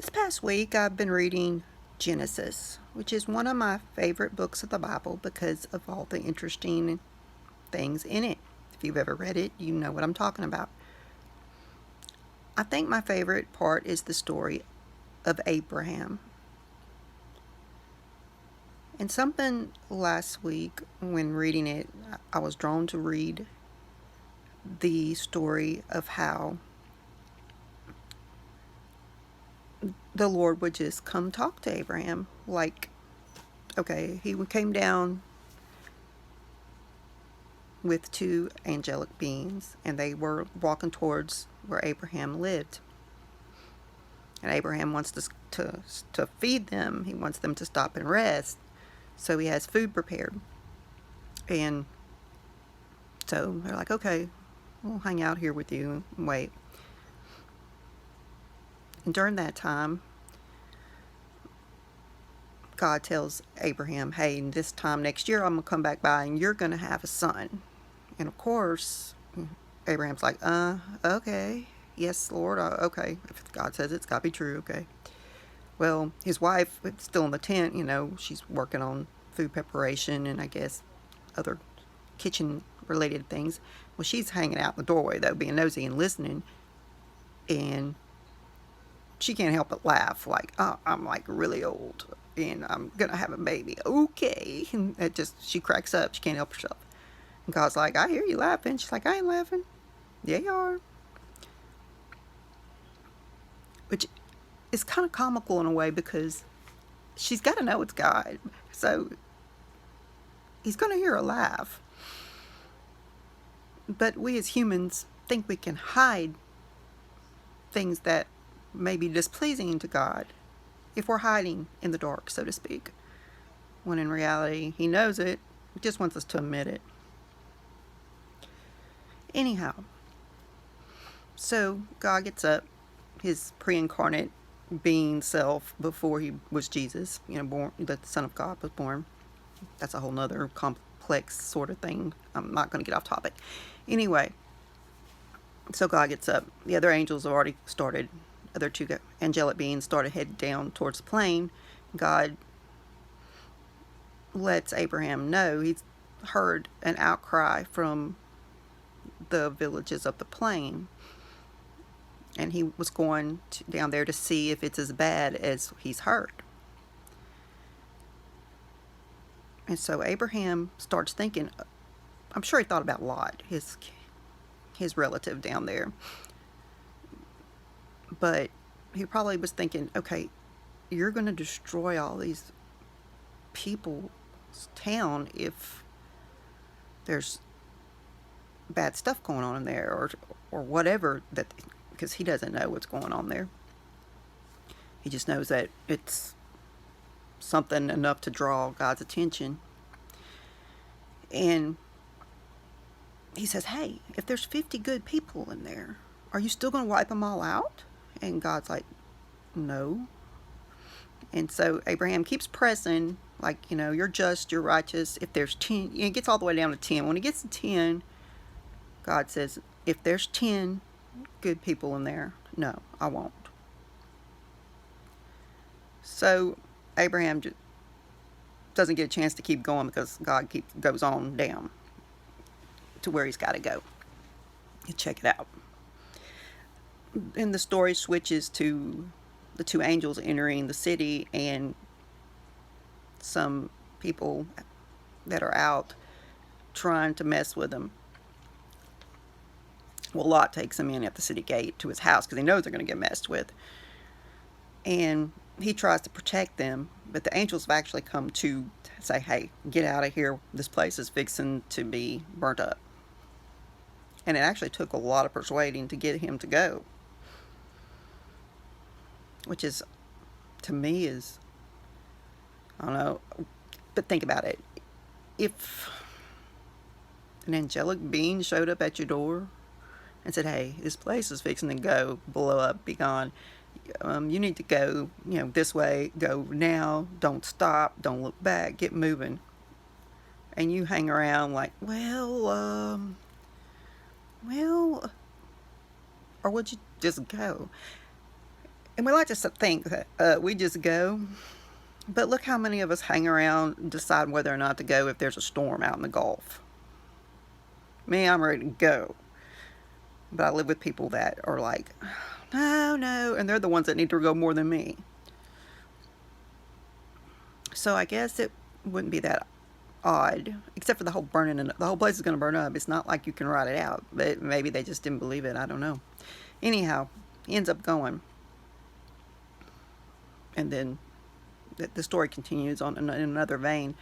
This past week, I've been reading Genesis, which is one of my favorite books of the Bible because of all the interesting things in it. If you've ever read it, you know what I'm talking about. I think my favorite part is the story of Abraham. And something last week when reading it, I was drawn to read the story of how the Lord would just come talk to Abraham. Like, okay, he came down with two angelic beings, and they were walking towards where Abraham lived. And Abraham wants to feed them. He wants them to stop and rest. So he has food prepared. And so they're like, okay, we'll hang out here with you and wait. And during that time, God tells Abraham, hey, this time next year I'm going to come back by and you're going to have a son. And of course, Abraham's like, okay, yes, Lord, okay. If God says it's got to be true, okay. Well, his wife is still in the tent, she's working on food preparation and I guess other kitchen related things. Well, she's hanging out in the doorway, though, being nosy and listening. And she can't help but laugh, like, oh, I'm like really old and I'm going to have a baby. Okay. And she cracks up. She can't help herself. And God's like, I hear you laughing. She's like, I ain't laughing. Yeah, you are. Which is kind of comical in a way because she's got to know it's God. So he's going to hear her laugh. But we as humans think we can hide things that may be displeasing to God if we're hiding in the dark, so to speak. When in reality, he knows it. He just wants us to admit it. Anyhow, so God gets up, his pre-incarnate being self before he was Jesus, born, the Son of God was born. That's a whole nother complex sort of thing. I'm not going to get off topic. Anyway, so God gets up. The other angels have already started. Other two angelic beings started heading down towards the plain. God lets Abraham know he's heard an outcry from the villages of the plain. And he was going down there to see if it's as bad as he's heard. And so Abraham starts thinking, I'm sure he thought about Lot, his relative down there. But he probably was thinking, okay, you're going to destroy all these people's town if there's bad stuff going on in there or whatever, because he doesn't know what's going on there. He just knows that it's something enough to draw God's attention. And he says, hey, if there's 50 good people in there, are you still going to wipe them all out? And God's like, no. And so Abraham keeps pressing, like, you're just, you're righteous. If there's 10, it gets all the way down to 10. When he gets to 10, God says, if there's 10 good people in there, no, I won't. So Abraham just doesn't get a chance to keep going because God goes on down to where he's got to go. You check it out. And the story switches to the two angels entering the city and some people that are out trying to mess with them. Well, Lot takes him in at the city gate to his house because he knows they're going to get messed with. And he tries to protect them, but the angels have actually come to say, hey, get out of here. This place is fixing to be burnt up. And it actually took a lot of persuading to get him to go. Which is, to me, I don't know, but think about it. If an angelic being showed up at your door and said, hey, this place is fixing to blow up, be gone. You need to go, this way, go now, don't stop, don't look back, get moving. And you hang around like, well, or would you just go? And we like to think that we just go. But look how many of us hang around and decide whether or not to go if there's a storm out in the Gulf. Me, I'm ready to go. But I live with people that are like, no, no. And they're the ones that need to go more than me. So I guess it wouldn't be that odd, except for the whole burning, and the whole place is going to burn up. It's not like you can ride it out, but maybe they just didn't believe it. I don't know. Anyhow, he ends up going, and then the story continues on in another vein.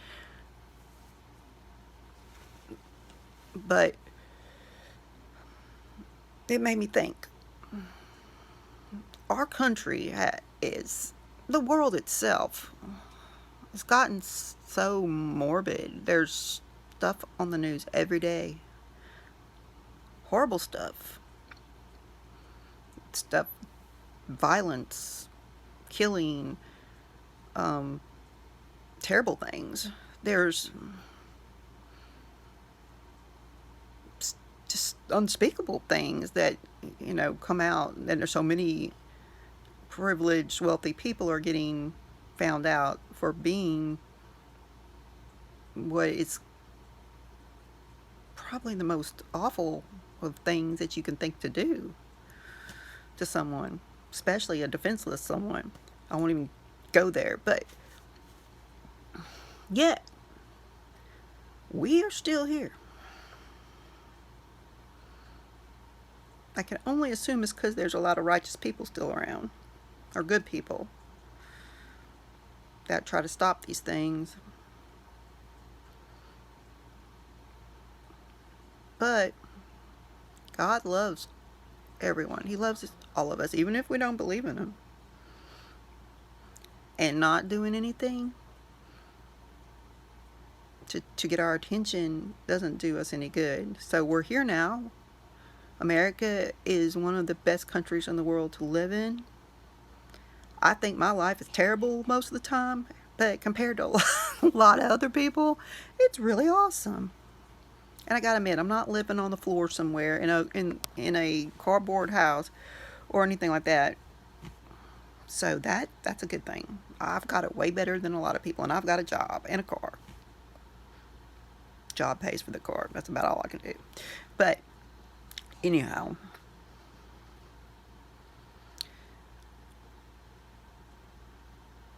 But it made me think. Our country is the world itself. It's gotten so morbid. There's stuff on the news every day. Horrible stuff. Violence, killing, terrible things. There's just unspeakable things that, come out. And there's so many privileged, wealthy people are getting found out for being what is probably the most awful of things that you can think to do to someone, especially a defenseless someone. I won't even go there, but yet we are still here. I can only assume it's because there's a lot of righteous people still around, or good people that try to stop these things. But God loves everyone. He loves all of us, even if we don't believe in Him. And not doing anything to get our attention doesn't do us any good. So we're here now. America is one of the best countries in the world to live in. I think my life is terrible most of the time, but compared to a lot of other people, it's really awesome. And I gotta admit, I'm not living on the floor somewhere in a cardboard house or anything like that. So that's a good thing. I've got it way better than a lot of people, and I've got a job and a car. Job pays for the car. That's about all I can do. But anyhow,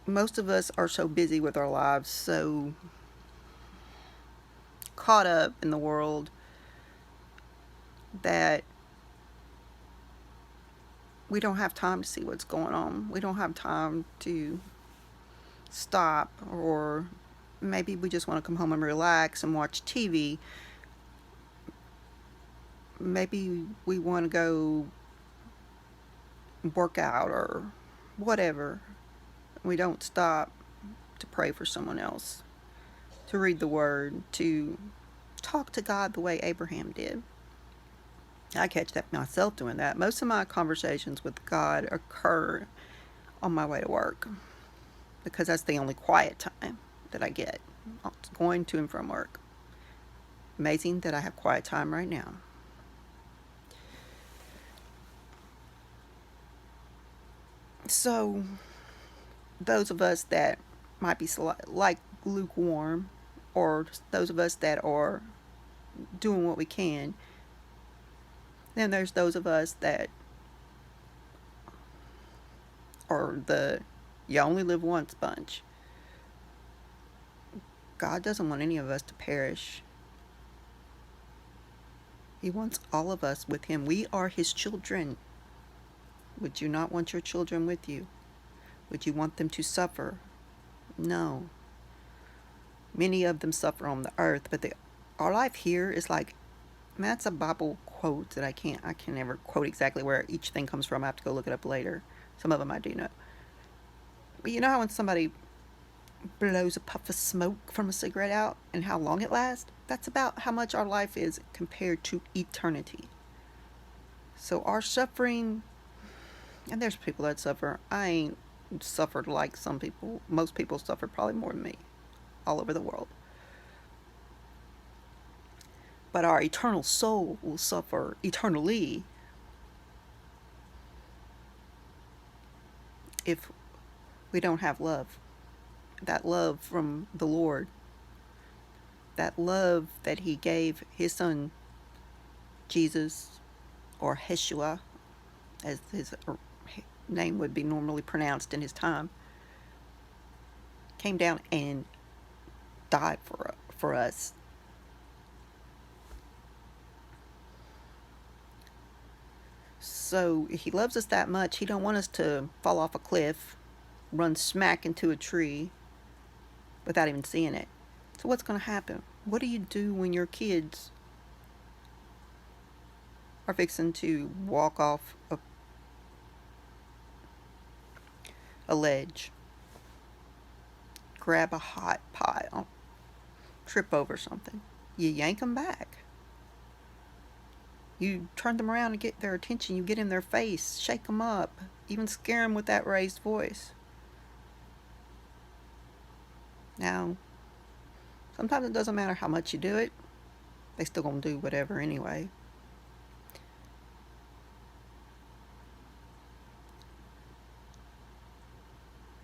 most of us are so busy with our lives, so caught up in the world, that we don't have time to see what's going on. We don't have time to stop, or maybe we just want to come home and relax and watch TV. Maybe we want to go work out or whatever. We don't stop to pray for someone else, to read the Word, to talk to God the way Abraham did. I catch that myself doing that. Most of my conversations with God occur on my way to work, because that's the only quiet time that I get, going to and from work. Amazing that I have quiet time right now. So those of us that might be like lukewarm, or those of us that are doing what we can, then there's those of us that are the you only live once bunch. God doesn't want any of us to perish. He wants all of us with Him. We are His children. Would you not want your children with you? Would you want them to suffer? No. Many of them suffer on the earth, but our life here is like, that's a Bible quote that I can never quote exactly where each thing comes from. I have to go look it up later. Some of them I do know. But you know how when somebody blows a puff of smoke from a cigarette out and how long it lasts? That's about how much our life is compared to eternity. So our suffering, and there's people that suffer. I ain't suffered like some people. Most people suffer probably more than me all over the world. But our eternal soul will suffer eternally. if we don't have love. That love from the Lord. That love that He gave His Son, Jesus, or Yeshua, as His name would be normally pronounced in His time, came down and died for us. So He loves us that much. He don't want us to fall off a cliff, run smack into a tree without even seeing it. So what's going to happen? What do you do when your kids are fixing to walk off a ledge, grab a hot pile, trip over something? You yank them back. You turn them around and get their attention. You get in their face, shake them up, even scare them with that raised voice. Now, sometimes it doesn't matter how much you do it. They still gonna do whatever anyway.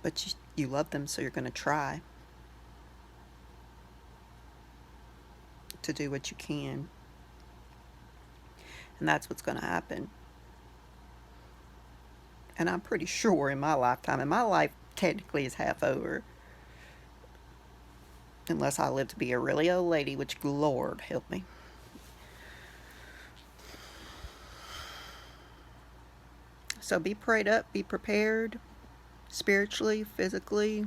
But you love them, so you're gonna try to do what you can. And that's what's gonna happen. And I'm pretty sure in my lifetime, and my life technically is half over, unless I live to be a really old lady, which Lord help me. So be prayed up, be prepared, spiritually, physically,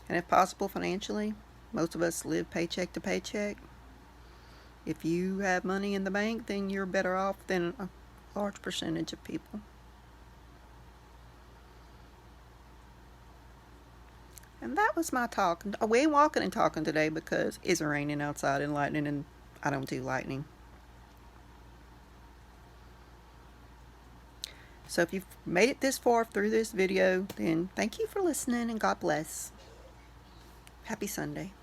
and if possible financially. Most of us live paycheck to paycheck. If you have money in the bank, then you're better off than a large percentage of people. And that was my talk. We ain't walking and talking today because it's raining outside and lightning, and I don't do lightning. So if you've made it this far through this video, then thank you for listening, and God bless. Happy Sunday.